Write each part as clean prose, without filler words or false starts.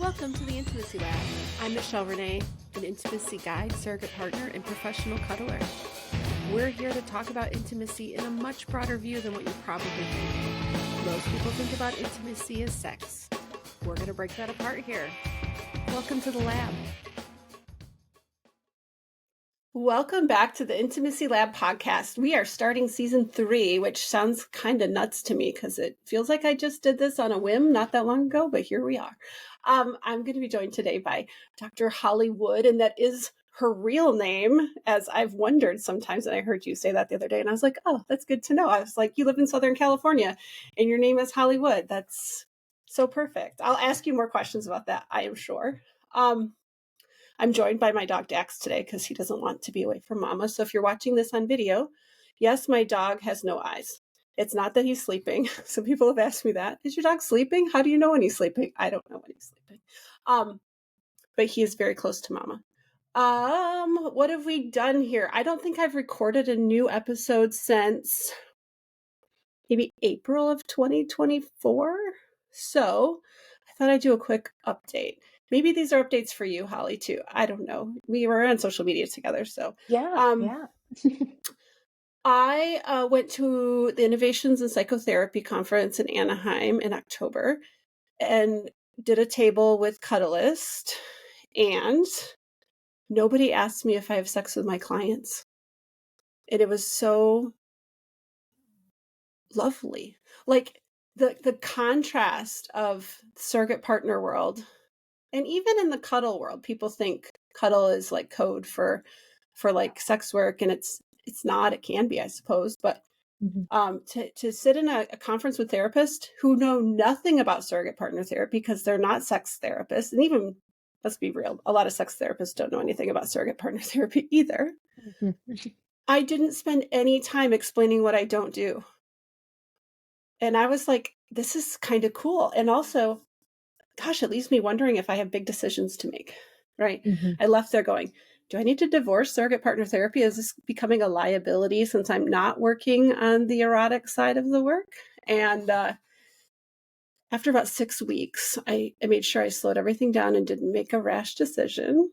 Welcome to the Intimacy Lab. I'm Renee, an intimacy guide, surrogate partner, and professional cuddler. We're here to talk about intimacy in a much broader view than what you probably think. Most people think about intimacy as sex. We're going to break that apart here. Welcome to the lab. Welcome back to the Intimacy Lab podcast. We are starting season 3, which sounds kind of nuts to me because it feels like I just did this on a whim not that long ago, but here we are. I'm going to be joined today by Dr. Hollywood, and that is her real name, as I've wondered sometimes, and I heard you say that the other day, and I was like, oh, that's good to know. I was like, you live in Southern California, and your name is Hollywood. That's so perfect. I'll ask you more questions about that, I am sure. I'm joined by my dog Dax today because he doesn't want to be away from mama. So if you're watching this on video, yes, my dog has no eyes. It's not that he's sleeping. Some people have asked me that. Is your dog sleeping? How do you know when he's sleeping? I don't know when he's sleeping. But he is very close to mama. What have we done here? I don't think I've recorded a new episode since maybe April of 2024. So I thought I'd do a quick update. Maybe these are updates for you, Holly, too. I don't know. We were on social media together, so. Yeah. I went to the Innovations in Psychotherapy conference in Anaheim in October and did a table with Cuddleist, and nobody asked me if I have sex with my clients. And it was so lovely. Like the contrast of the surrogate partner world. And even in the cuddle world, people think cuddle is like code for like sex work, and it's not. It can be, I suppose, but to sit in a conference with therapists who know nothing about surrogate partner therapy because they're not sex therapists, and even, let's be real, a lot of sex therapists don't know anything about surrogate partner therapy either. I didn't spend any time explaining what I don't do, and I was like, this is kind of cool, and also, gosh, it leaves me wondering if I have big decisions to make, right? I left there going, do I need to divorce surrogate partner therapy? Is this becoming a liability since I'm not working on the erotic side of the work? And after about 6 weeks, I made sure I slowed everything down and didn't make a rash decision.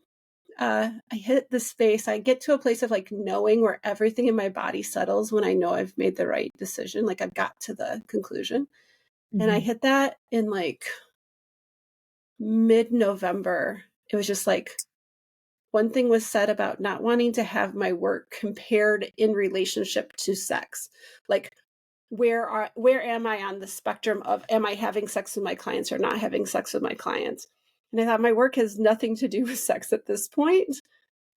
I hit the space. I get to a place of like knowing where everything in my body settles when I know I've made the right decision. Like I've got to the conclusion. And I hit that in like mid-November. It was just like one thing was said about not wanting to have my work compared in relationship to sex. Like where am I on the spectrum of am I having sex with my clients or not having sex with my clients? And I thought my work has nothing to do with sex at this point.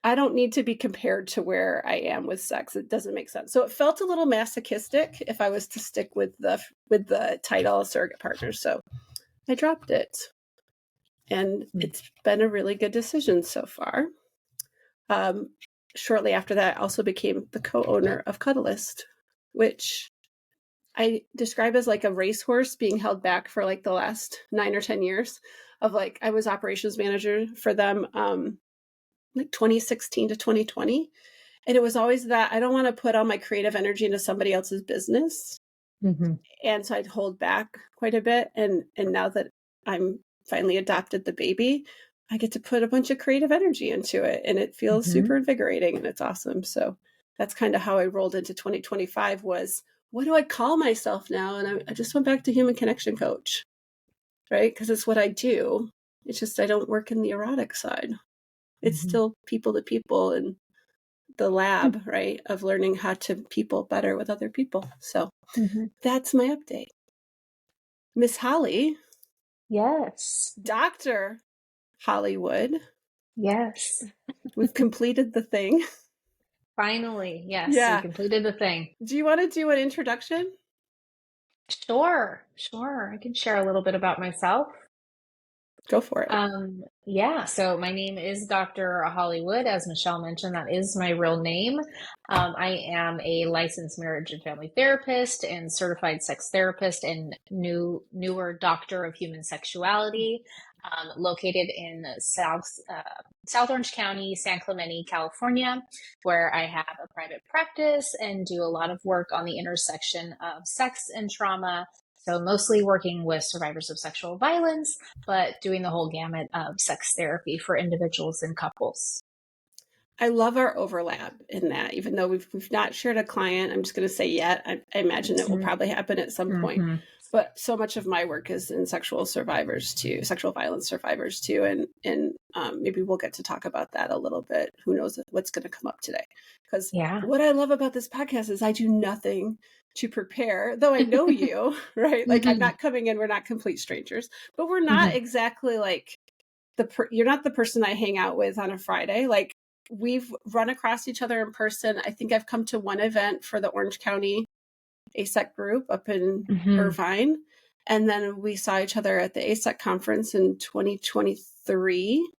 I don't need to be compared to where I am with sex. It doesn't make sense. So it felt a little masochistic if I was to stick with the title surrogate partner. So I dropped it. And it's been a really good decision so far. Shortly after that, I also became the co-owner of Cuddleist, which I describe as like a racehorse being held back for like the last 9 or 10 years of like, I was operations manager for them like 2016 to 2020. And it was always that I don't want to put all my creative energy into somebody else's business. And so I'd hold back quite a bit. And now that I'm finally adopted the baby, I get to put a bunch of creative energy into it, and it feels super invigorating, and it's awesome. So that's kind of how I rolled into 2025 was, what do I call myself now? And I just went back to human connection coach, right? Because it's what I do. It's just I don't work in the erotic side. It's still people to people and the lab, right, of learning how to people better with other people. So that's my update. Miss Holly. Yes. Dr. Hollywood. Yes. We've completed the thing. Finally, yes. Yeah. We completed the thing. Do you want to do an introduction? Sure. I can share a little bit about myself. Go for it. Yeah, so my name is Dr. Hollywood. As Michelle mentioned, that is my real name. I am a licensed marriage and family therapist and certified sex therapist and newer doctor of human sexuality, located in South Orange County, San Clemente, California, where I have a private practice and do a lot of work on the intersection of sex and trauma, So mostly working with survivors of sexual violence, but doing the whole gamut of sex therapy for individuals and couples. I love our overlap in that, even though we've not shared a client. I'm just going to say yet. I imagine it will probably happen at some point. But so much of my work is in sexual survivors too, sexual violence survivors too, and maybe we'll get to talk about that a little bit. Who knows what's going to come up today? Because what I love about this podcast is I do nothing to prepare, though I know you, right? Like I'm not coming in, we're not complete strangers, but we're not exactly like you're not the person I hang out with on a Friday. Like we've run across each other in person. I think I've come to one event for the Orange County ASEC group up in Irvine. And then we saw each other at the ASEC conference in 2023.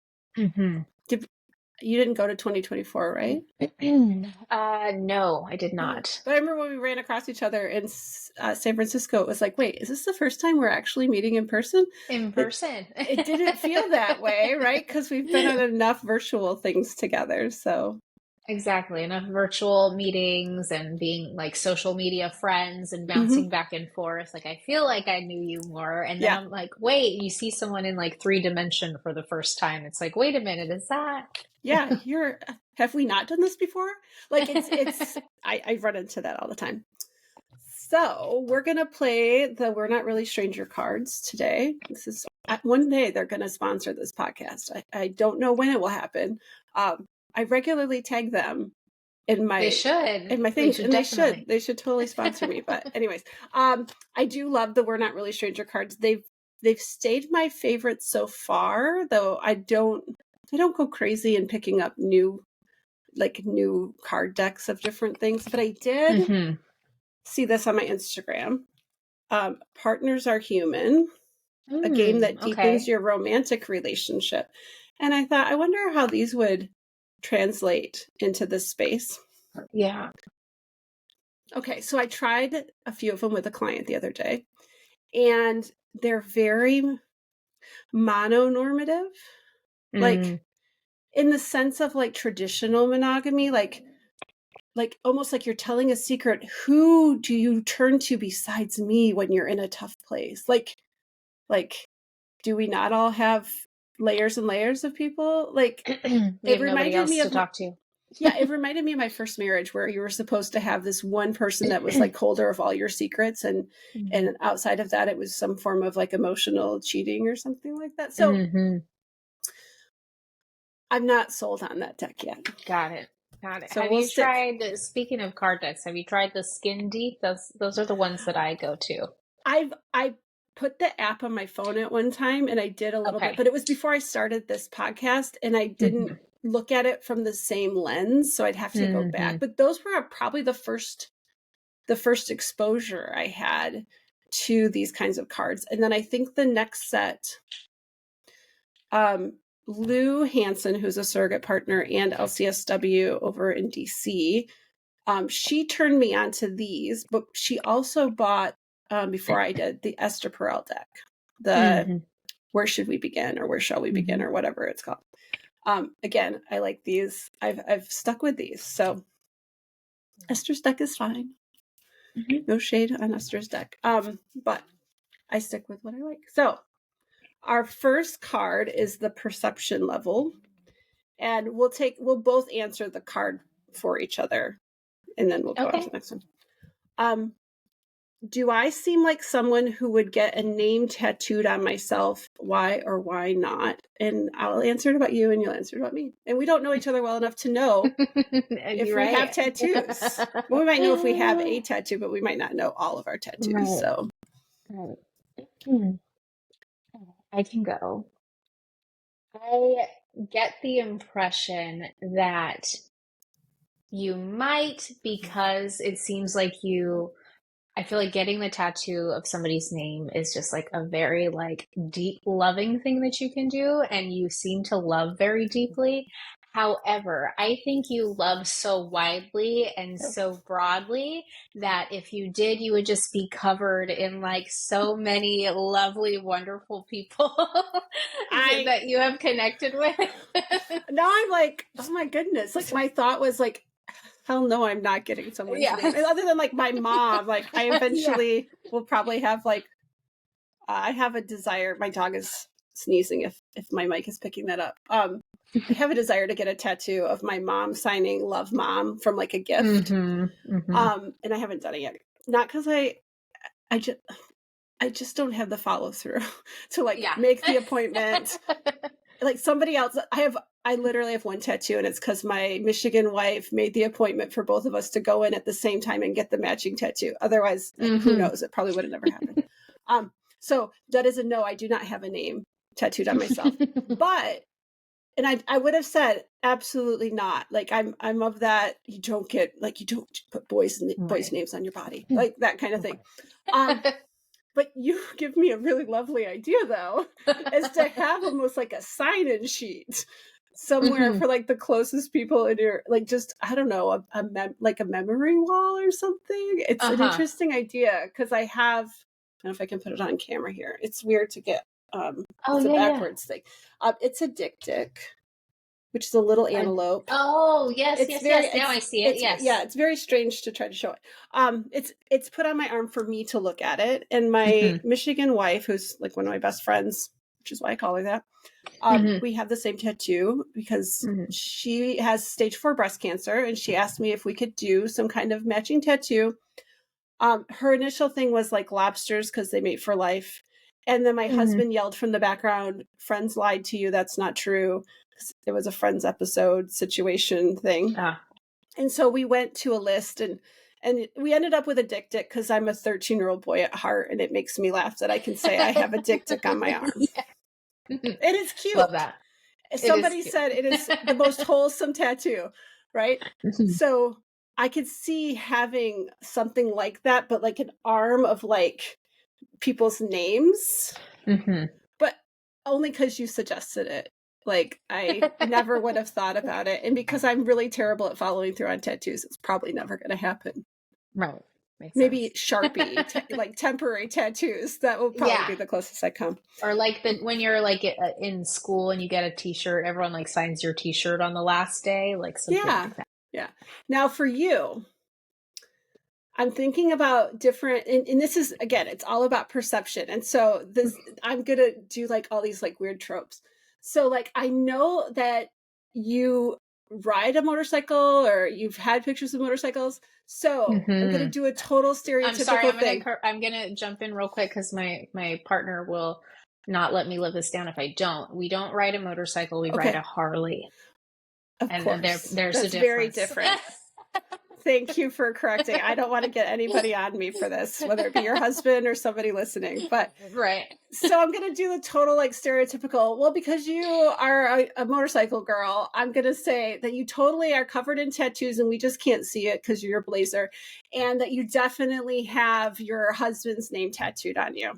You didn't go to 2024, right? No, I did not. But I remember when we ran across each other in San Francisco, it was like, wait, is this the first time we're actually meeting in person? In person. It didn't feel that way, right? Because we've been on enough virtual things together. So exactly, enough virtual meetings and being like social media friends and bouncing back and forth. Like I feel like I knew you more, and then I'm like, wait, you see someone in like 3D for the first time. It's like, wait a minute, is that? Yeah, have we not done this before? Like it's I run into that all the time. So we're gonna play the We're Not Really Stranger cards today. This is one day they're gonna sponsor this podcast. I don't know when it will happen. I regularly tag them in my things, and they should totally sponsor me. But anyways, I do love the We're Not Really Stranger cards. They've stayed my favorite so far, though I don't go crazy in picking up new card decks of different things. But I did see this on my Instagram. Partners Are Human, a game that deepens your romantic relationship. And I thought, I wonder how these would translate into this space. Yeah. Okay, so I tried a few of them with a client the other day, and they're very mononormative. Like in the sense of like traditional monogamy, like almost like you're telling a secret. Who do you turn to besides me when you're in a tough place? Like do we not all have layers and layers of people? Like it reminded me of to talk to. Yeah, it reminded me of my first marriage, where you were supposed to have this one person that was like holder of all your secrets, and outside of that it was some form of like emotional cheating or something like that. So I'm not sold on that deck yet. Got it. So have you tried, speaking of card decks, have you tried the Skin Deep? Those are the ones that I go to. I put the app on my phone at one time, and I did a little bit, but it was before I started this podcast, and I didn't look at it from the same lens, so I'd have to go back. But those were probably the first exposure I had to these kinds of cards. And then I think the next set, Lou Hansen, who's a surrogate partner and LCSW over in DC, she turned me on to these, but she also bought, before I did, the Esther Perel deck, the Where Should We Begin, or Where Shall We Begin, or whatever it's called. Again, I like these. I've stuck with these. So Esther's deck is fine. No shade on Esther's deck. But I stick with what I like. So our first card is the perception level, and we'll both answer the card for each other, and then we'll go on to the next one. Do I seem like someone who would get a name tattooed on myself? Why or why not? And I'll answer it about you, and you'll answer it about me. And we don't know each other well enough to know if we have tattoos. Well, we might know if we have a tattoo, but we might not know all of our tattoos. Right. So I can go. I get the impression that you might, because it seems like I feel like getting the tattoo of somebody's name is just like a very like deep loving thing that you can do, and you seem to love very deeply. However, I think you love so widely and so broadly that if you did, you would just be covered in like so many lovely, wonderful people that you have connected with. Now I'm like, oh my goodness. Like my thought was like, hell no, I'm not getting someone's name. Other than like my mom, like I eventually will probably have like I have a desire. My dog is sneezing if my mic is picking that up. I have a desire to get a tattoo of my mom signing "Love Mom" from like a gift. And I haven't done it yet. Not because I just don't have the follow through to like make the appointment. Like somebody else, I literally have one tattoo, and it's because my Michigan wife made the appointment for both of us to go in at the same time and get the matching tattoo. Otherwise, who knows? It probably would have never happened. So that is a no. I do not have a name tattooed on myself, but, and I would have said absolutely not. Like I'm of that. You don't put boys names on your body, like that kind of thing. But you give me a really lovely idea, though, is to have almost like a sign-in sheet somewhere for like the closest people in your, like, just, I don't know, like a memory wall or something. It's an interesting idea because I don't know if I can put it on camera here. It's weird to get, it's a backwards thing. It's a dictic, which is a little antelope. Yes. Now I see it. Yes. Yeah, it's very strange to try to show it. It's put on my arm for me to look at it. And my Michigan wife, who's like one of my best friends, which is why I call her that, we have the same tattoo because she has stage 4 breast cancer, and she asked me if we could do some kind of matching tattoo. Her initial thing was like lobsters because they mate for life. And then my husband yelled from the background, "Friends lied to you. That's not true." It was a Friends episode situation thing. And so we went to a list, and we ended up with a dictic because I'm a 13-year-old boy at heart, and it makes me laugh that I can say I have a dictic on my arm. It is cute. Love that. Somebody said it is the most wholesome tattoo, right? So I could see having something like that, but like an arm of like people's names, but only because you suggested it. Like I never would have thought about it, and because I'm really terrible at following through on tattoos, it's probably never going to happen. Right. Makes Maybe sense. Sharpie, like temporary tattoos. That will probably be the closest I come. Or like when you're like in school and you get a T-shirt, everyone like signs your T-shirt on the last day, like something like that. Yeah. Now for you, I'm thinking about different, and this is, again, it's all about perception. And so I'm going to do like all these like weird tropes. So like, I know that you ride a motorcycle or you've had pictures of motorcycles. So I'm going to do a total stereotypical thing. I'm going to jump in real quick because my partner will not let me live this down if I don't. We don't ride a motorcycle. We ride a Harley. Of course. There's a difference. Very different. Thank you for correcting. I don't want to get anybody on me for this, whether it be your husband or somebody listening. But so I'm going to do the total like stereotypical. Well, because you are a motorcycle girl, I'm going to say that you totally are covered in tattoos and we just can't see it because you're a blazer, and that you definitely have your husband's name tattooed on you.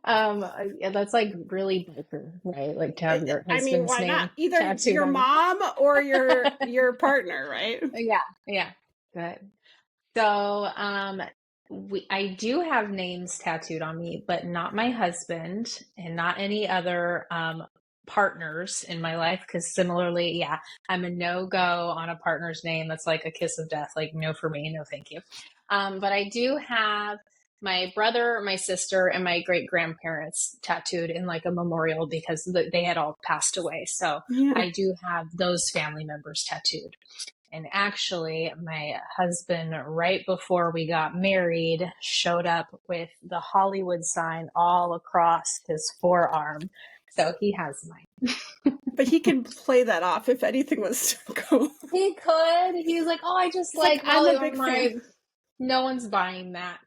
Yeah, that's like really biker, right? Like to have your husband's why name not? Either tattooed your on mom or your partner, right? Yeah. Good. So, I do have names tattooed on me, but not my husband and not any other partners in my life. Because similarly, I'm a no-go on a partner's name. That's like a kiss of death. Like, no for me, no thank you. But I do have my brother, my sister, and my great-grandparents tattooed in like a memorial because they had all passed away. So I do have those family members tattooed. And actually, my husband, right before we got married, showed up with the Hollywood sign all across his forearm. So he has mine. But he can play that off if anything was to go. He could. He was like, "Oh, I just like I'm a big fan. No one's buying that."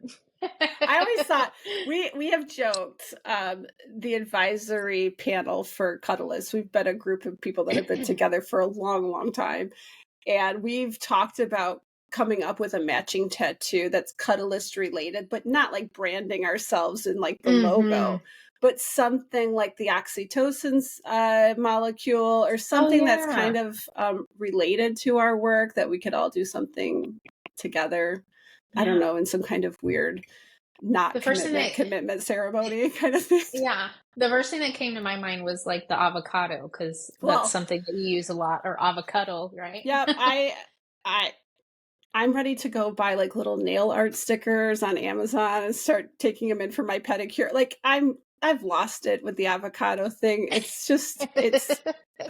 I always thought we have joked, the advisory panel for Cuddleists. We've been a group of people that have been together for a long, long time. And we've talked about coming up with a matching tattoo that's Cuddleist related, but not like branding ourselves in like the logo, but something like the oxytocin molecule or something that's kind of related to our work that we could all do something together. I don't know, in some kind of weird commitment ceremony kind of thing. Yeah. The first thing that came to my mind was like the avocado, because that's something that you use a lot, or avocado, right? Yep. I'm ready to go buy like little nail art stickers on Amazon and start taking them in for my pedicure. Like I've lost it with the avocado thing. It's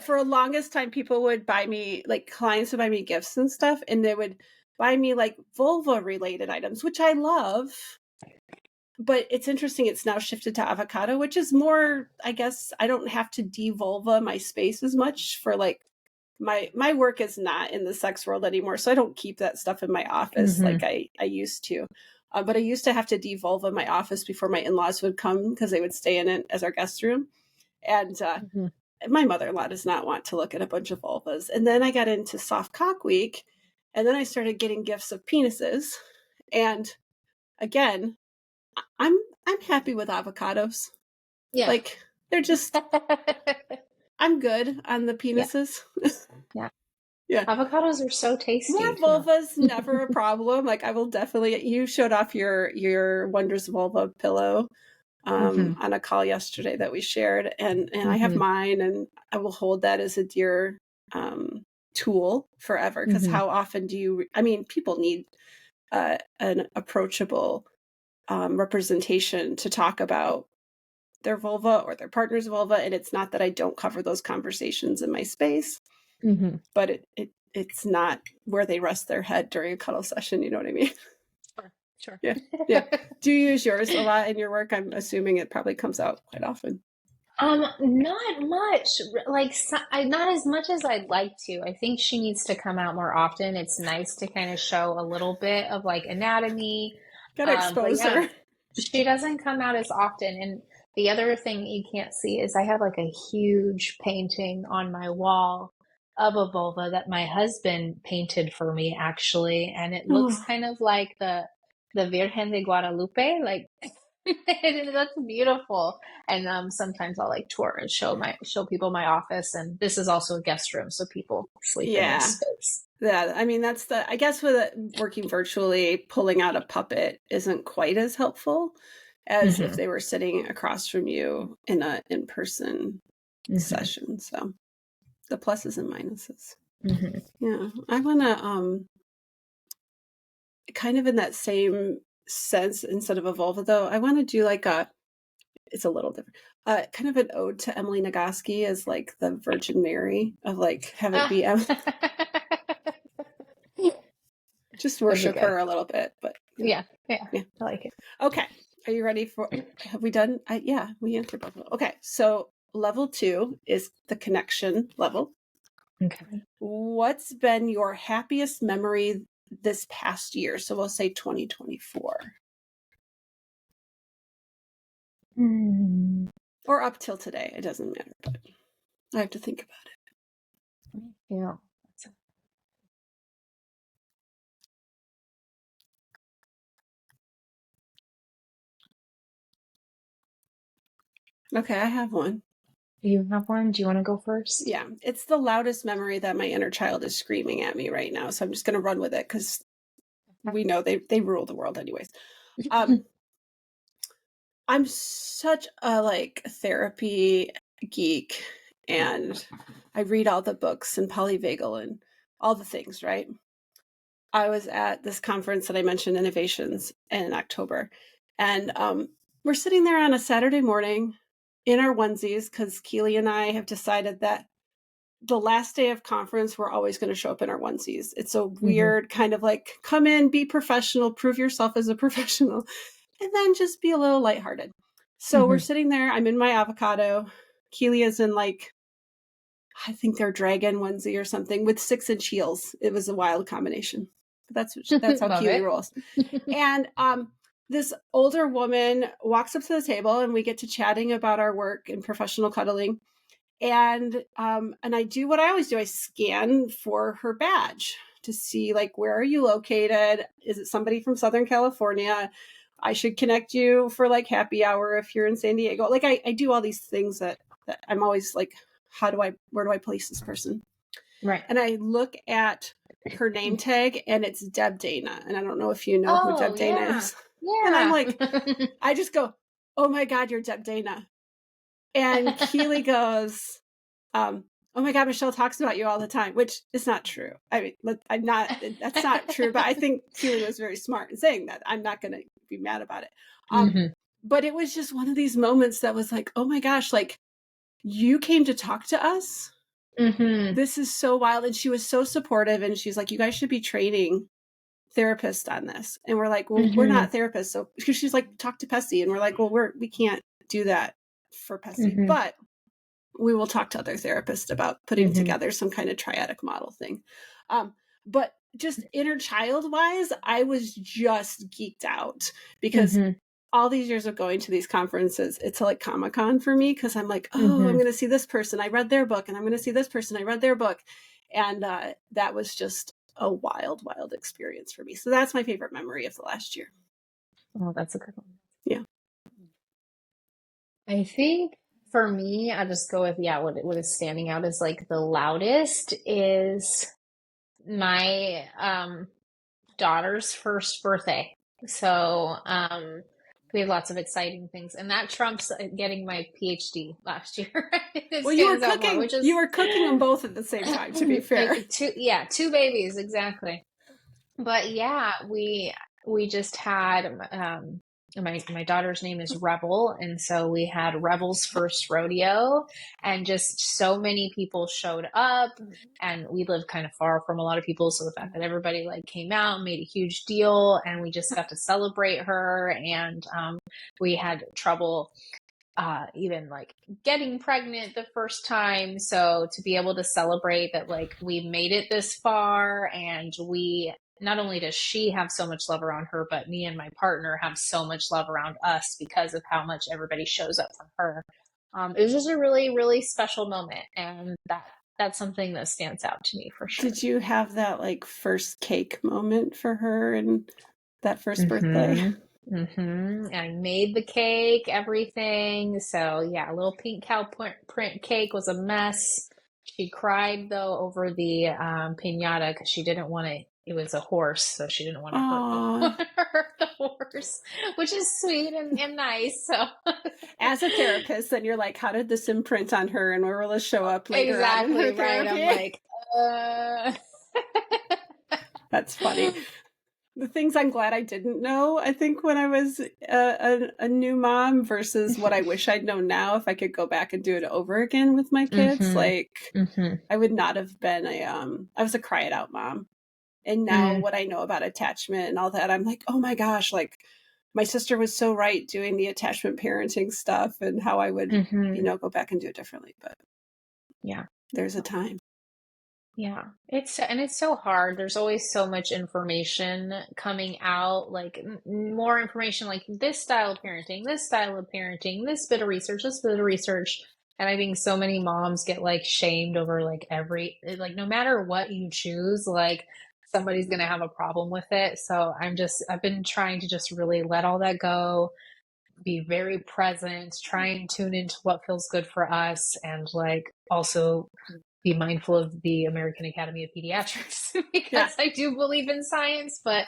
for a longest time people would buy me, like clients would buy me gifts and stuff, and they would buy me like vulva related items, which I love. But it's interesting, it's now shifted to avocado, which is more, I guess, I don't have to devulva my space as much for like my work is not in the sex world anymore, so I don't keep that stuff in my office like I used to. But I used to have to devulva my office before my in-laws would come because they would stay in it as our guest room. And my mother-in-law does not want to look at a bunch of vulvas. And then I got into soft cock week, and then I started getting gifts of penises. And again, I'm happy with avocados. Yeah. Like they're just I'm good on the penises. Yeah. Yeah. Avocados are so tasty. More vulvas, never a problem. Like I will definitely, you showed off your Wonders Vulva pillow on a call yesterday that we shared. And I have mine, and I will hold that as a dear tool forever. Because how often do you, I mean, people need an approachable representation to talk about their vulva or their partner's vulva. And it's not that I don't cover those conversations in my space, but it's not where they rest their head during a cuddle session. You know what I mean? Sure. Yeah. Yeah. Do you use yours a lot in your work? I'm assuming it probably comes out quite often. Not much. Like, not as much as I'd like to. I think she needs to come out more often. It's nice to kind of show a little bit of like anatomy. Gotta expose her. She doesn't come out as often. And the other thing you can't see is I have like a huge painting on my wall of a vulva that my husband painted for me, actually. And it looks kind of like the Virgen de Guadalupe, like that's beautiful. And sometimes I'll like tour and show people my office, and this is also a guest room, so people sleep in this space. Yeah, I mean that's I guess with working virtually, pulling out a puppet isn't quite as helpful as if they were sitting across from you in a in-person session. So the pluses and minuses. Yeah, I want to kind of in that same sense, instead of a vulva though, I want to do like it's a little different, kind of an ode to Emily Nagoski as like the Virgin Mary of like have it be just worship her a little bit. But yeah, I like it. Okay, are you ready for? Have we done? Yeah, we answered both of them. Okay, so level 2 is the connection level. Okay. What's been your happiest memory this past year? So we'll say 2024. Or up till today. It doesn't matter, but I have to think about it. Yeah. Okay, I have one. You have one? Do you want to go first? Yeah, it's the loudest memory that my inner child is screaming at me right now. So I'm just going to run with it because we know they rule the world anyways. I'm such a like therapy geek, and I read all the books and polyvagal and all the things, right? I was at this conference that I mentioned, Innovations, in October, and we're sitting there on a Saturday morning in our onesies because Keely and I have decided that the last day of conference, we're always going to show up in our onesies. It's a weird kind of like, come in, be professional, prove yourself as a professional, and then just be a little lighthearted. So we're sitting there. I'm in my avocado. Keely is in like, I think they're dragon onesie or something with 6-inch heels. It was a wild combination. But that's how Keely rolls. And this older woman walks up to the table, and we get to chatting about our work in professional cuddling. And I do what I always do. I scan for her badge to see like, where are you located? Is it somebody from Southern California? I should connect you for like happy hour if you're in San Diego. Like I do all these things that I'm always like, where do I place this person? Right. And I look at her name tag, and it's Deb Dana. And I don't know if you know who Deb Dana is. Yeah. And I'm like, I just go, oh my God, you're Deb Dana. And Keely goes, oh my God, Michelle talks about you all the time, which is not true. I mean, that's not true, but I think Keely was very smart in saying that. I'm not going to be mad about it. Mm-hmm. But it was just one of these moments that was like, oh my gosh, like you came to talk to us. Mm-hmm. This is so wild. And she was so supportive. And she's like, you guys should be training therapists on this. And we're like, well, we're Mm-hmm. not therapists. So she's like, talk to Pessy. And we're like, well, we can't do that for Pessy, Mm-hmm. but we will talk to other therapists about putting Mm-hmm. together some kind of triadic model thing. But just inner child wise, I was just geeked out because Mm-hmm. all these years of going to these conferences, it's like Comic-Con for me because I'm like, oh, Mm-hmm. I'm going to see this person. I read their book, and I'm going to see this person. I read their book. And that was just a wild, wild experience for me. So that's my favorite memory of the last year. Oh, that's a good one. Yeah. I think for me, I'll just go with, what is standing out as like the loudest is my daughter's first birthday. So we have lots of exciting things, and that trumps getting my PhD last year. It Well, you were stands out more, cooking. which is You were cooking them both at the same time, to be fair. two babies exactly. But yeah, we just had my daughter's name is Rebel, and so we had Rebel's first rodeo, and just so many people showed up, and we live kind of far from a lot of people, so the fact that everybody like came out and made a huge deal, and we just got to celebrate her, and we had trouble even like getting pregnant the first time. So to be able to celebrate that, like we made it this far, and we not only does she have so much love around her, but me and my partner have so much love around us because of how much everybody shows up for her. It was just a really, really special moment, and that's something that stands out to me for sure. Did you have that like first cake moment for her and that first birthday? Mm-hmm. I made the cake, everything. So yeah, a little pink cow print cake was a mess. She cried though over the piñata because she didn't want to. It was a horse, so she didn't want to hurt the horse, which is sweet and nice. So as a therapist, then you're like, how did this imprint on her, and where will it show up later on in her right. therapy? I'm like, That's funny. The things I'm glad I didn't know, I think, when I was a new mom versus what I wish I'd known now. If I could go back and do it over again with my kids, like I would not have been I was a cry it out mom. And now what I know about attachment and all that, I'm like, oh my gosh, like my sister was so right doing the attachment parenting stuff and how I would, go back and do it differently. But yeah, there's a time. Yeah, it's so hard. There's always so much information coming out, like more information like this style of parenting, this style of parenting, this bit of research, this bit of research. And I think so many moms get like shamed over like like no matter what you choose, like somebody's going to have a problem with it. So I've been trying to just really let all that go, be very present, try and tune into what feels good for us, and like also be mindful of the American Academy of Pediatrics because I do believe in science, but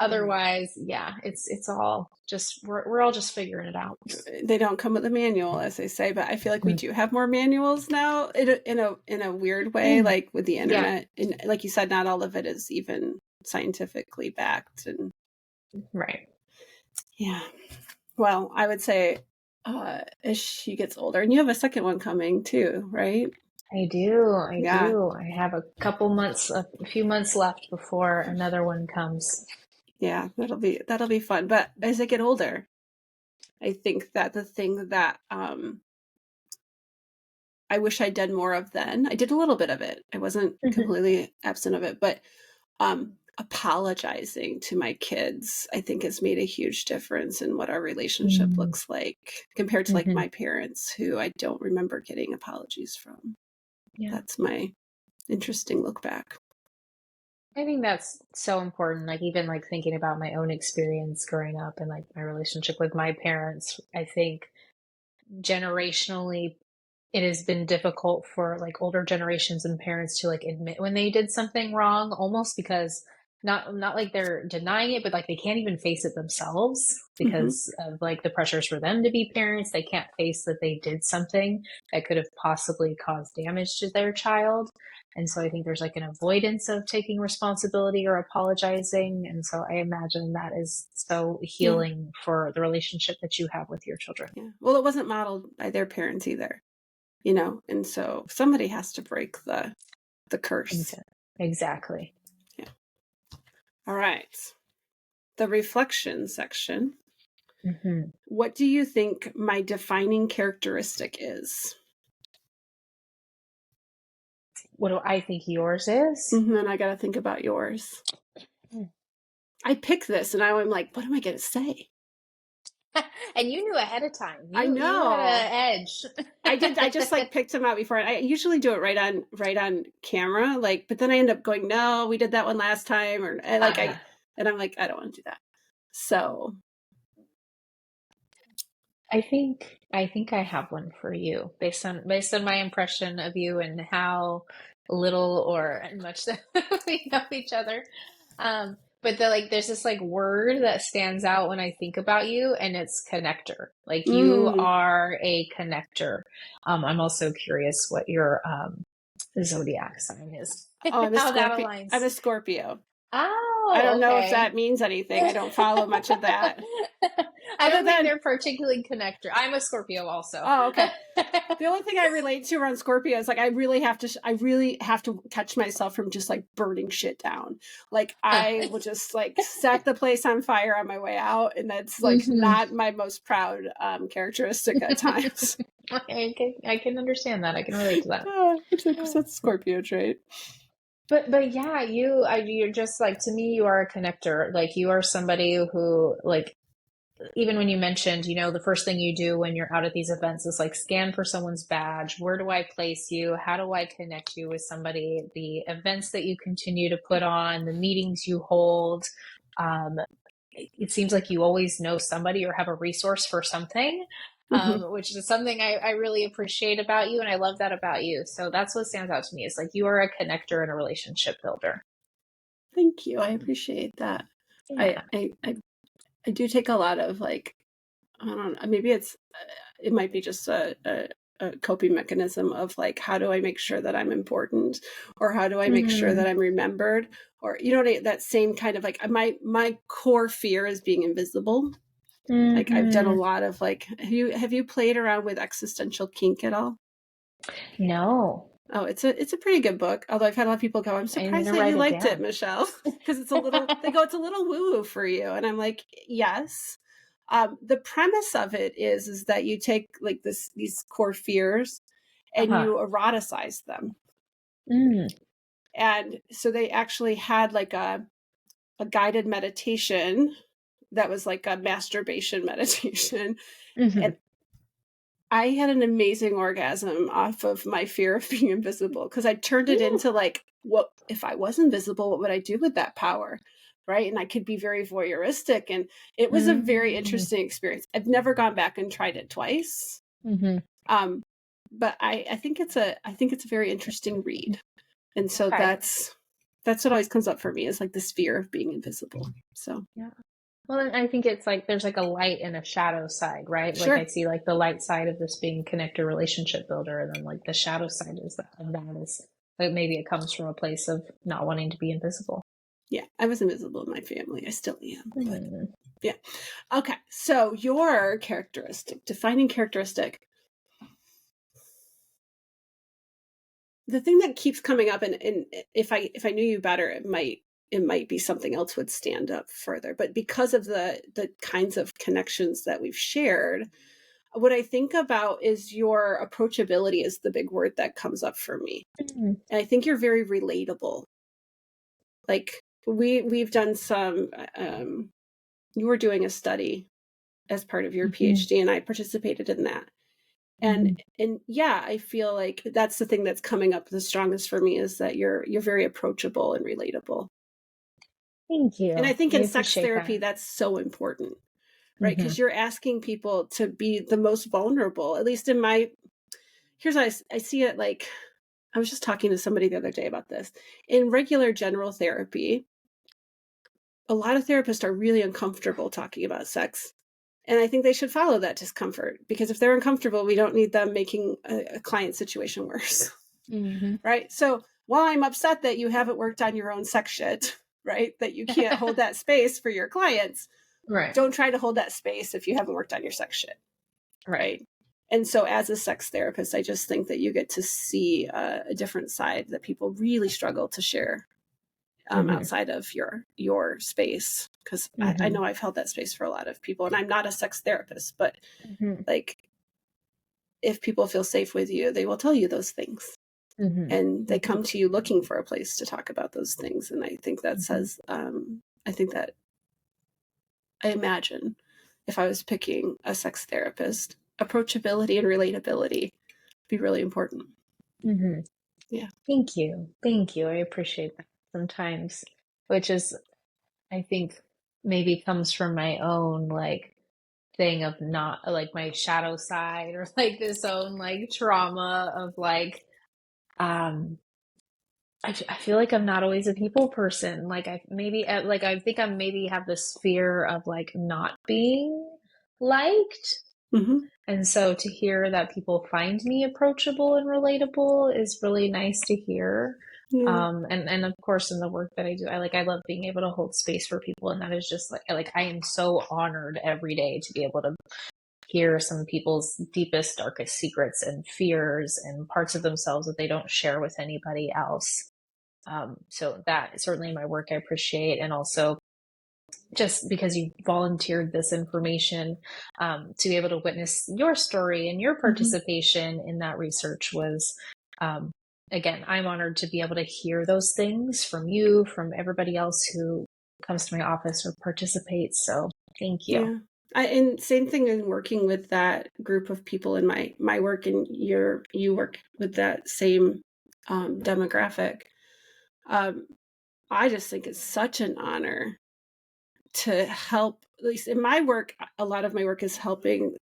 otherwise, yeah, it's all just we're all just figuring it out. They don't come with a manual, as they say, but I feel like we do have more manuals now in a weird way, like with the internet. And like you said, not all of it is even scientifically backed. And right. Yeah. Well, I would say as she gets older, and you have a second one coming too, right? I do. I have a few months left before another one comes. Yeah, that'll be fun. But as I get older, I think that the thing that I wish I'd done more of then, I did a little bit of it. I wasn't completely absent of it, but apologizing to my kids, I think, has made a huge difference in what our relationship looks like compared to like my parents, who I don't remember getting apologies from. Yeah. That's my interesting look back. I think that's so important. Like even like thinking about my own experience growing up and like my relationship with my parents, I think generationally it has been difficult for like older generations and parents to like admit when they did something wrong, almost because not like they're denying it, but like they can't even face it themselves because of like the pressures for them to be parents. They can't face that they did something that could have possibly caused damage to their child. And so I think there's like an avoidance of taking responsibility or apologizing. And so I imagine that is so healing for the relationship that you have with your children. Yeah. Well, it wasn't modeled by their parents either, you know, and so somebody has to break the curse. Exactly. Yeah. All right. The reflection section. Mm-hmm. What do you think my defining characteristic is? What do I think yours is? And then I got to think about yours. I picked this and I'm like, what am I going to say? And you knew ahead of time. I know. You had an edge. I did. I just like picked them out before. I usually do it right on camera. Like, but then I end up going, no, we did that one last time, and I'm like, I don't want to do that. So, I think I have one for you based on my impression of you and how little or much that we know each other. But there's this like word that stands out when I think about you, and it's connector. Like you are a connector. I'm also curious what your zodiac sign is. oh, I'm a How that Scorpio. aligns. I'm a Scorpio. Oh, I don't know if that means anything. I don't follow much of that. I don't think they're particularly connector. I'm a Scorpio also. Oh, okay. The only thing I relate to around Scorpio is like I really have to catch myself from just like burning shit down. Like I will just like set the place on fire on my way out, and that's like not my most proud characteristic at times. I can understand that. I can relate to that. It's like that's a Scorpio trait. But yeah, you're just like, to me, you are a connector. Like you are somebody who, like, even when you mentioned, you know, the first thing you do when you're out at these events is like scan for someone's badge. Where do I place you? How do I connect you with somebody? The events that you continue to put on, the meetings you hold. It seems like you always know somebody or have a resource for something. Which is something I really appreciate about you. And I love that about you. So that's what stands out to me, is like you are a connector and a relationship builder. Thank you. I appreciate that. Yeah. I do take a lot of like, I don't know, maybe it might be just a coping mechanism of like, how do I make sure that I'm important, or how do I make sure that I'm remembered, or, you know, that same kind of like my core fear is being invisible. Like I've done a lot of like, have you played around with existential kink at all? No. Oh, it's a pretty good book. Although I've had a lot of people go, I'm surprised that you liked it, Michelle, because it's a little woo-woo for you. And I'm like, yes. The premise of it is that you take like these core fears and you eroticize them. And so they actually had like a guided meditation that was like a masturbation meditation. And I had an amazing orgasm off of my fear of being invisible, because I turned it into like, what if I was invisible? What would I do with that power? Right. And I could be very voyeuristic. And it was a very interesting experience. I've never gone back and tried it twice. But I think it's a very interesting read. And so that's what always comes up for me, is like this fear of being invisible. So yeah. Well, I think it's like there's like a light and a shadow side, right? Sure. Like I see like the light side of this being connector, relationship builder, and then like the shadow side is that is like maybe it comes from a place of not wanting to be invisible. Yeah, I was invisible in my family. I still am. But yeah. Okay, so your defining characteristic. The thing that keeps coming up, and if I knew you better, it might be something else would stand up further. But because of the kinds of connections that we've shared, what I think about is your approachability is the big word that comes up for me. And I think you're very relatable. Like we've done some, you were doing a study as part of your PhD, and I participated in that. And yeah, I feel like that's the thing that's coming up the strongest for me, is that you're very approachable and relatable. Thank you. And I think in sex therapy, that's so important, right? Because you're asking people to be the most vulnerable, at least in here's how I see it. Like, I was just talking to somebody the other day about this. In regular general therapy, a lot of therapists are really uncomfortable talking about sex. And I think they should follow that discomfort, because if they're uncomfortable, we don't need them making a client situation worse. Mm-hmm. Right? So while I'm upset that you haven't worked on your own sex shit, right, that you can't hold that space for your clients, Right. don't try to hold that space if you haven't worked on your sex shit. Right? And so as a sex therapist, I just think that you get to see a different side that people really struggle to share outside of your space. Because I know I've held that space for a lot of people, and I'm not a sex therapist, but like, if people feel safe with you, they will tell you those things. And they come to you looking for a place to talk about those things. And I think that says, I think that, I imagine if I was picking a sex therapist, approachability and relatability would be really important. Yeah. Thank you. Thank you. I appreciate that sometimes, which is, I think, maybe comes from my own like thing of not like my shadow side, or like this own like trauma of like, I feel like I'm not always a people person. Like I maybe like I think I maybe have this fear of like not being liked. And so to hear that people find me approachable and relatable is really nice to hear. Yeah. And of course in the work that I do, I love being able to hold space for people, and that is just like I am so honored every day to be able to hear some people's deepest, darkest secrets and fears and parts of themselves that they don't share with anybody else. So that certainly my work I appreciate, and also just because you volunteered this information to be able to witness your story and your participation in that research was, again, I'm honored to be able to hear those things from you, from everybody else who comes to my office or participates. So thank you. Yeah. And same thing in working with that group of people in my work, and you work with that same demographic. I just think it's such an honor to help, at least in my work, a lot of my work is helping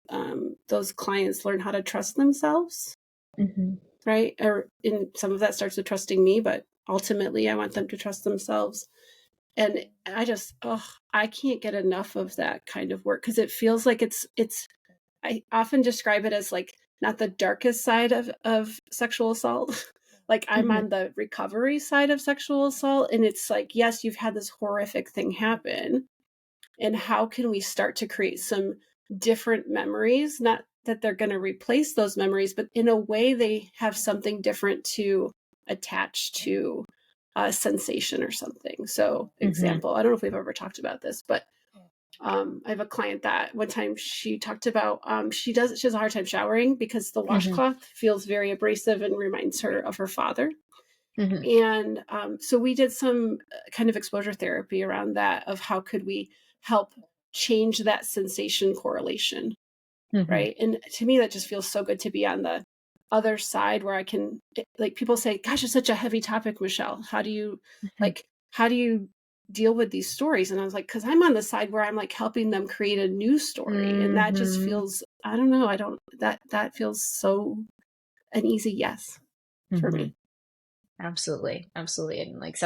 those clients learn how to trust themselves, right? Or in some of that starts with trusting me, but ultimately I want them to trust themselves. And I just, I can't get enough of that kind of work, because it feels like I often describe it as like not the darkest side of sexual assault. Like I'm on the recovery side of sexual assault. And it's like, yes, you've had this horrific thing happen. And how can we start to create some different memories? Not that they're going to replace those memories, but in a way they have something different to attach to a sensation or something. So example, I don't know if we've ever talked about this, but I have a client that one time she talked about, she has a hard time showering because the washcloth feels very abrasive and reminds her of her father. And so we did some kind of exposure therapy around that, of how could we help change that sensation correlation, right? And to me, that just feels so good to be on the other side, where I can, like, people say, gosh, it's such a heavy topic, Michelle. How do you deal with these stories? And I was like, because I'm on the side where I'm like helping them create a new story. And that just feels, I don't know, that feels so an easy yes for me. Absolutely. And like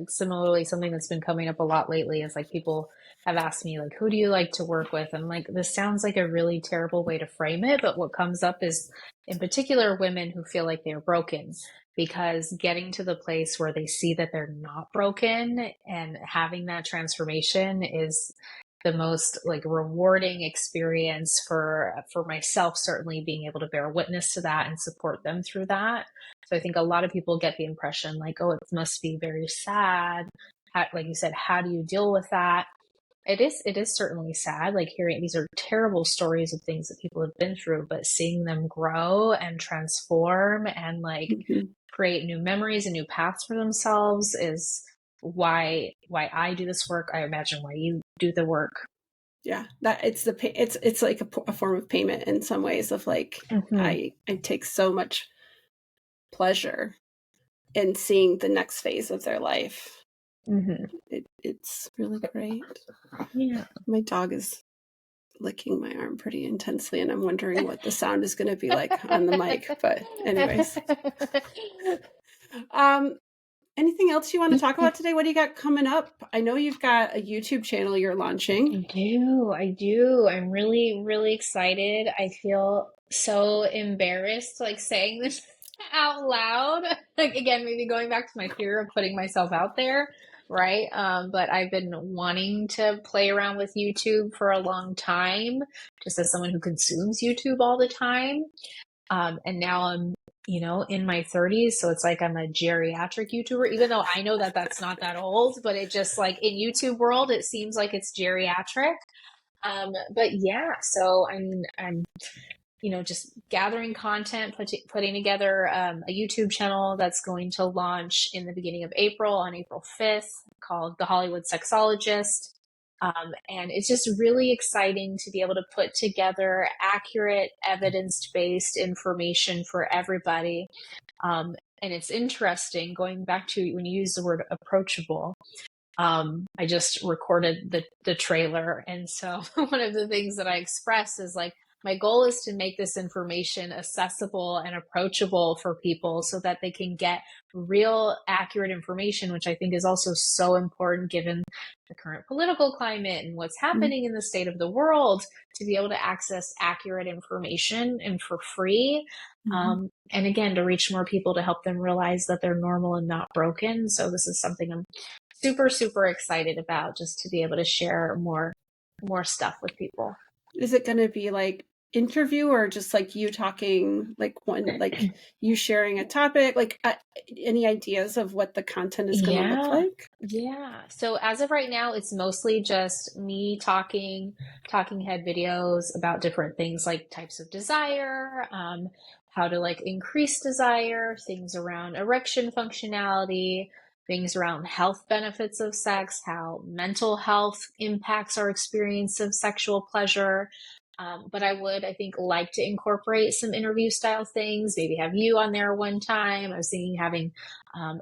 similarly, something that's been coming up a lot lately is like people have asked me like, who do you like to work with? And like, this sounds like a really terrible way to frame it, but what comes up is in particular women who feel like they're broken, because getting to the place where they see that they're not broken and having that transformation is the most like rewarding experience for myself, certainly being able to bear witness to that and support them through that. So I think a lot of people get the impression like, oh, it must be very sad. Like you said, how do you deal with that? It is certainly sad, like hearing these are terrible stories of things that people have been through, but seeing them grow and transform and like create new memories and new paths for themselves is why I do this work. I imagine why you do the work. Yeah, that it's like a form of payment in some ways, of like, I take so much pleasure in seeing the next phase of their life. It's really great. Yeah. My dog is licking my arm pretty intensely, and I'm wondering what the sound is going to be like on the mic. But anyways, Anything else you want to talk about today? What do you got coming up? I know you've got a YouTube channel you're launching. I do. I'm really, really excited. I feel so embarrassed like saying this out loud. Like again, maybe going back to my fear of putting myself out there, right? But I've been wanting to play around with YouTube for a long time, just as someone who consumes YouTube all the time. And now I'm, in my 30s. So it's like I'm a geriatric YouTuber, even though I know that that's not that old, but it just like in YouTube world, it seems like it's geriatric. But yeah, so I'm, just gathering content, putting together a YouTube channel that's going to launch in the beginning of April on April 5th called the Hollywood Sexologist. And it's just really exciting to be able to put together accurate, evidence-based information for everybody. And it's interesting, going back to when you use the word approachable. I just recorded the trailer. And so one of the things that I express is like, my goal is to make this information accessible and approachable for people so that they can get real accurate information, which I think is also so important given the current political climate and what's happening in the state of the world, to be able to access accurate information and for free. And again, to reach more people, to help them realize that they're normal and not broken. So this is something I'm super, super excited about, just to be able to share more stuff with people. Is it going to be like interview or just like you talking, like you sharing a topic, like any ideas of what the content is going to look like? Yeah. So as of right now, it's mostly just me talking head videos about different things like types of desire, how to like increase desire, things around erection functionality, things around health benefits of sex, how mental health impacts our experience of sexual pleasure. But I think, like to incorporate some interview style things, maybe have you on there one time. I was thinking having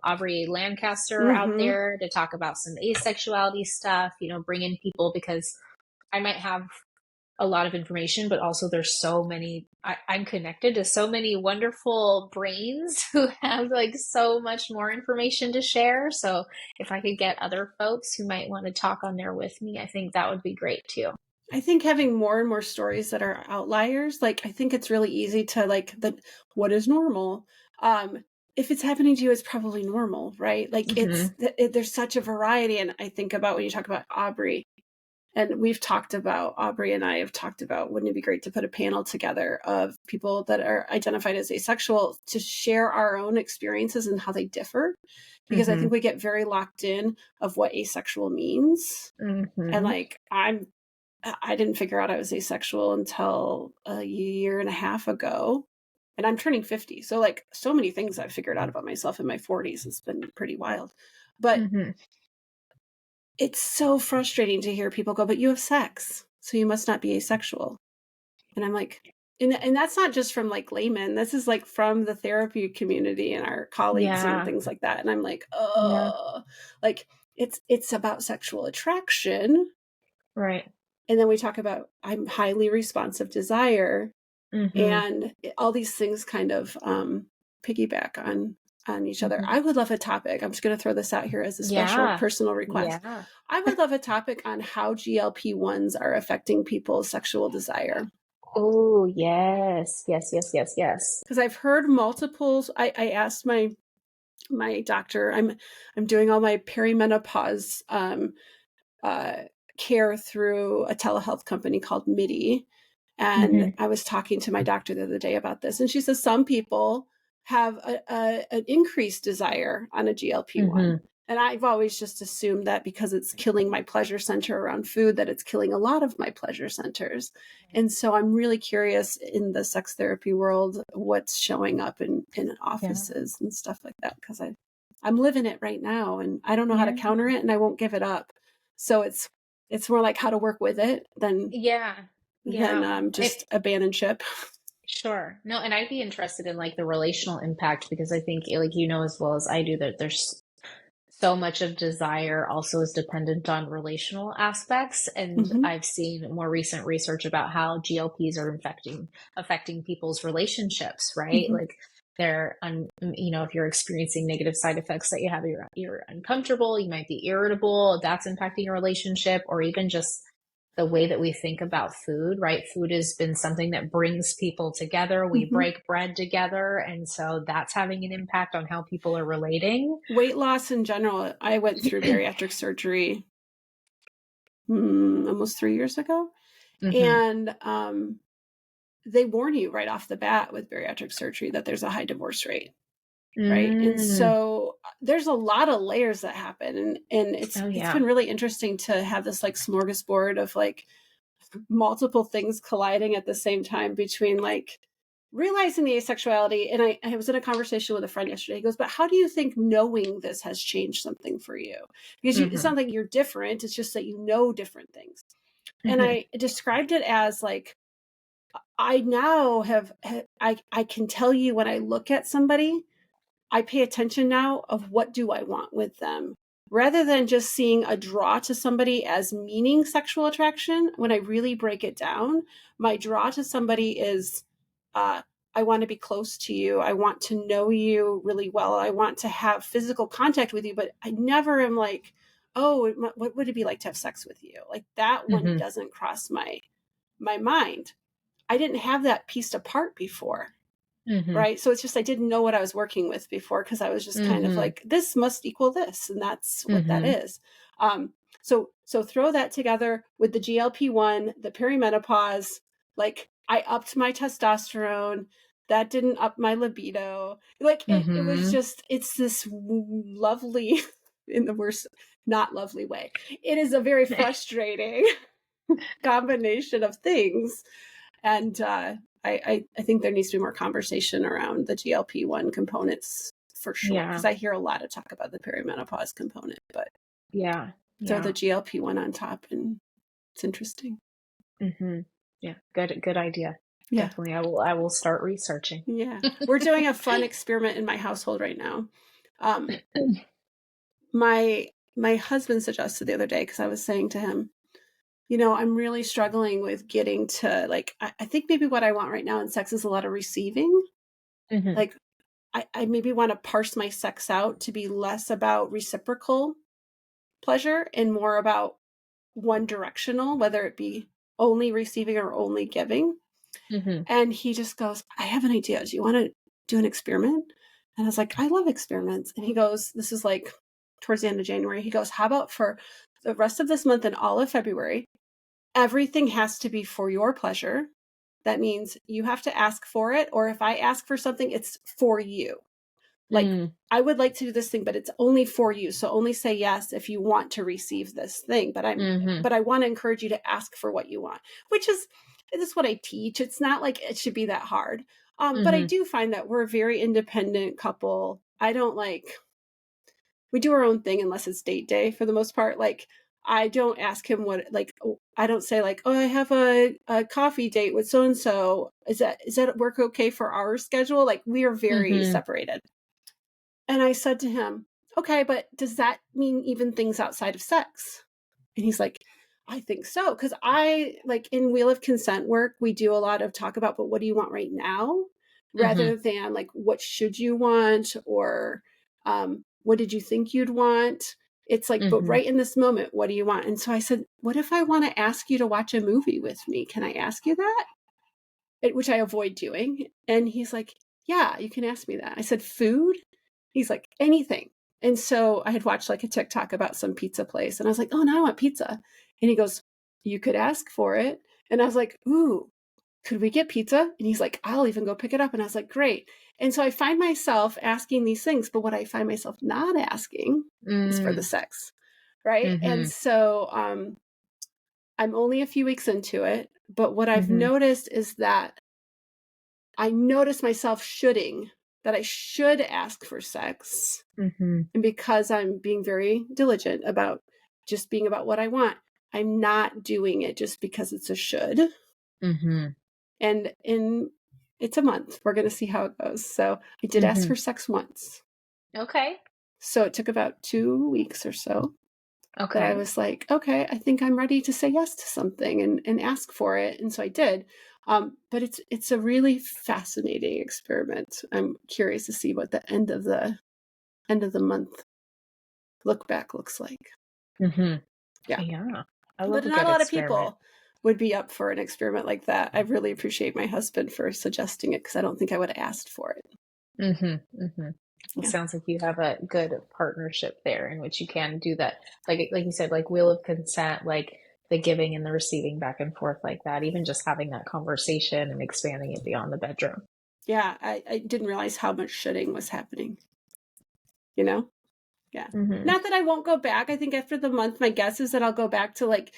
Aubrey Lancaster out there to talk about some asexuality stuff, bring in people, because I might have a lot of information, but also there's so many, I'm connected to so many wonderful brains who have like so much more information to share. So if I could get other folks who might want to talk on there with me, I think that would be great too. I think having more and more stories that are outliers, like I think it's really easy to like what is normal. If it's happening to you, it's probably normal, right? Like there's such a variety. And I think about when you talk about Aubrey, and Aubrey and I have talked about, wouldn't it be great to put a panel together of people that are identified as asexual to share our own experiences and how they differ? Because I think we get very locked in of what asexual means. And like, I didn't figure out I was asexual until a year and a half ago. And I'm turning 50. So like so many things I've figured out about myself in my 40s. It's been pretty wild. But it's so frustrating to hear people go, but you have sex, so you must not be asexual. And I'm like, and that's not just from like laymen. This is like from the therapy community and our colleagues and things like that. And I'm like, like it's about sexual attraction. Right. And then we talk about I'm highly responsive desire, and all these things kind of piggyback on each other. I would love a topic. I'm just going to throw this out here as a special personal request. I would love a topic on how GLP-1s are affecting people's sexual desire. Oh, yes. Because I've heard multiples. I asked my doctor. I'm doing all my perimenopause care through a telehealth company called MIDI. And I was talking to my doctor the other day about this. And she says some people have an increased desire on a GLP-1. And I've always just assumed that because it's killing my pleasure center around food, that it's killing a lot of my pleasure centers. And so I'm really curious in the sex therapy world, what's showing up in offices and stuff like that. Because I'm living it right now and I don't know how to counter it and I won't give it up. So it's more like how to work with it than just abandon ship. Sure. No, and I'd be interested in like the relational impact, because I think, like, as well as I do, that there's so much of desire also is dependent on relational aspects. And I've seen more recent research about how GLPs are affecting people's relationships, right? Like They're, if you're experiencing negative side effects that you have, you're uncomfortable, you might be irritable, that's impacting your relationship, or even just the way that we think about food, right? Food has been something that brings people together. We Mm-hmm. break bread together. And so that's having an impact on how people are relating. Weight loss in general. I went through bariatric surgery almost 3 years ago. And they warn you right off the bat with bariatric surgery that there's a high divorce rate. Right. And so there's a lot of layers that happen. And it's been really interesting to have this like smorgasbord of like multiple things colliding at the same time between like realizing the asexuality. And I was in a conversation with a friend yesterday. He goes, but how do you think knowing this has changed something for you? Because it's not like you're different. It's just that you know different things. And I described it as like, I now I can tell you when I look at somebody, I pay attention now of what do I want with them, rather than just seeing a draw to somebody as meaning sexual attraction. When I really break it down, my draw to somebody is, I want to be close to you. I want to know you really well. I want to have physical contact with you, but I never am like, oh, what would it be like to have sex with you? Like that one doesn't cross my mind. I didn't have that pieced apart before. Right. So it's just, I didn't know what I was working with before, because I was just kind of like, this must equal this. And that's what that is. So throw that together with the GLP-1, the perimenopause, like I upped my testosterone. That didn't up my libido. Like it was just, it's this lovely, in the worst, not lovely way. It is a very frustrating combination of things. And I think there needs to be more conversation around the GLP-1 components for sure. Because I hear a lot of talk about the perimenopause component, but throw the GLP-1 on top, and it's interesting. Yeah, good idea. Yeah. Definitely, I will start researching. Yeah, we're doing a fun experiment in my household right now. My husband suggested the other day, because I was saying to him, I'm really struggling with getting to like, I think maybe what I want right now in sex is a lot of receiving. Like I maybe want to parse my sex out to be less about reciprocal pleasure and more about one directional, whether it be only receiving or only giving. And he just goes, I have an idea. Do you want to do an experiment? And I was like, I love experiments. And he goes, this is like towards the end of January. He goes, how about for the rest of this month and all of February, everything has to be for your pleasure. That means you have to ask for it. Or if I ask for something, it's for you. Like, I would like to do this thing, but it's only for you. So only say yes if you want to receive this thing. But I want to encourage you to ask for what you want, which is what I teach. It's not like it should be that hard. But I do find that we're a very independent couple. We do our own thing unless it's date day for the most part. Like, I don't ask him I don't say like, oh, I have a coffee date with so-and-so. Is that work okay for our schedule? Like, we are very separated. And I said to him, okay, but does that mean even things outside of sex? And he's like, I think so. Because I like in Wheel of Consent work, we do a lot of talk about, but what do you want right now? Rather than like, what should you want? Or what did you think you'd want? It's like, but right in this moment, what do you want? And so I said, what if I want to ask you to watch a movie with me? Can I ask you that? Which I avoid doing. And he's like, yeah, you can ask me that. I said, food? He's like, anything. And so I had watched like a TikTok about some pizza place. And I was like, oh, now I want pizza. And he goes, you could ask for it. And I was like, ooh, could we get pizza? And he's like, I'll even go pick it up. And I was like, great. And so I find myself asking these things, but what I find myself not asking is for the sex. Right. And so I'm only a few weeks into it. But what I've noticed is that I notice myself that I should ask for sex. And because I'm being very diligent about just being about what I want, I'm not doing it just because it's a should. And it's a month. We're going to see how it goes. So I did ask for sex once. Okay. So it took about 2 weeks or so. that I Okay. was like, okay, I think I'm ready to say yes to something and ask for it. And so I did. But it's a really fascinating experiment. I'm curious to see what the end of the month look back looks like. Mm-hmm. Yeah. Yeah. I But love a not good a lot of experiment. people would be up for an experiment like that. I really appreciate my husband for suggesting it because I don't think I would have asked for it. Mm-hmm. Mm-hmm. It Yeah. sounds like you have a good partnership there in which you can do that. Like you said, like wheel of consent, like the giving and the receiving back and forth like that, even just having that conversation and expanding it beyond the bedroom. Yeah. I didn't realize how much shitting was happening, you know? Yeah. Mm-hmm. Not that I won't go back. I think after the month, my guess is that I'll go back to like,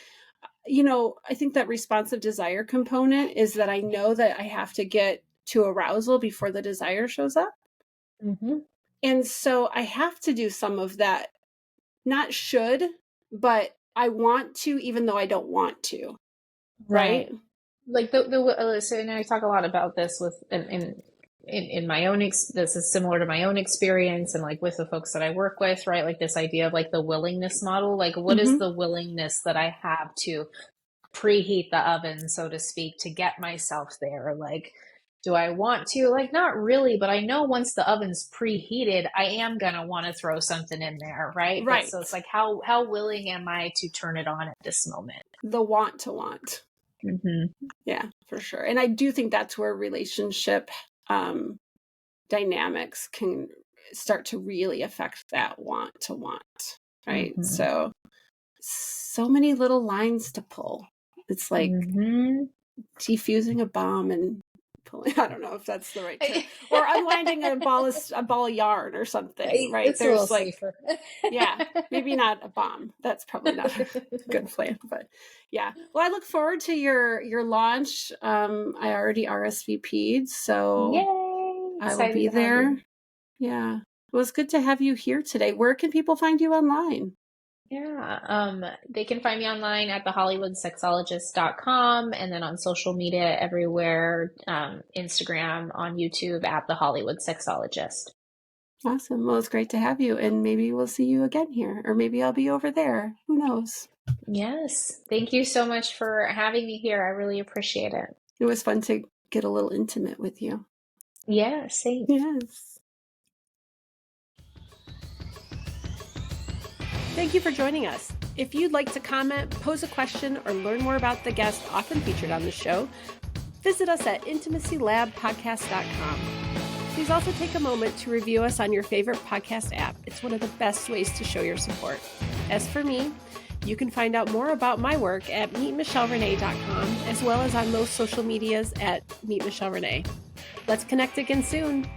I think that responsive desire component is that I know that I have to get to arousal before the desire shows up. Mm-hmm. And so I have to do some of that, not should, but I want to, even though I don't want to. Right. Right. Like so and I talk a lot about this with in my own this is similar to my own experience and like with the folks that I work with, right? Like this idea of like the willingness model, like what is Mm-hmm. the willingness that I have to preheat the oven, so to speak, to get myself there? Like, do I want to? Like, not really, but I know once the oven's preheated, I am gonna want to throw something in there, right? But so it's Right. like, how willing am I to turn it on at this moment? The want to want. Mm-hmm. Yeah, for sure. And I do think that's where relationship dynamics can start to really affect that want to want. Right. Mm-hmm. So many little lines to pull. It's like Mm-hmm. defusing a bomb and pulling, I don't know if that's the right term, or unwinding a ball of yarn or something, right? It's a little There's like, safer. yeah, maybe not a bomb. That's probably not a good plan, but yeah. Well, I look forward to your launch. I already RSVP'd, so Yay! I will Excited be to have there. you. Yeah. Well, it's good to have you here today. Where can people find you online? Yeah, they can find me online at thehollywoodsexologist.com and then on social media everywhere, Instagram, on YouTube at the Hollywood Sexologist. Awesome. Well, it's great to have you, and maybe we'll see you again here, or maybe I'll be over there. Who knows? Yes. Thank you so much for having me here. I really appreciate it. It was fun to get a little intimate with you. Yeah, same. Yes. Thank you for joining us. If you'd like to comment, pose a question, or learn more about the guests often featured on the show, visit us at intimacylabpodcast.com. Please also take a moment to review us on your favorite podcast app. It's one of the best ways to show your support. As for me, you can find out more about my work at meetmichellerenee.com, as well as on most social medias at meetmichellerenee. Let's connect again soon.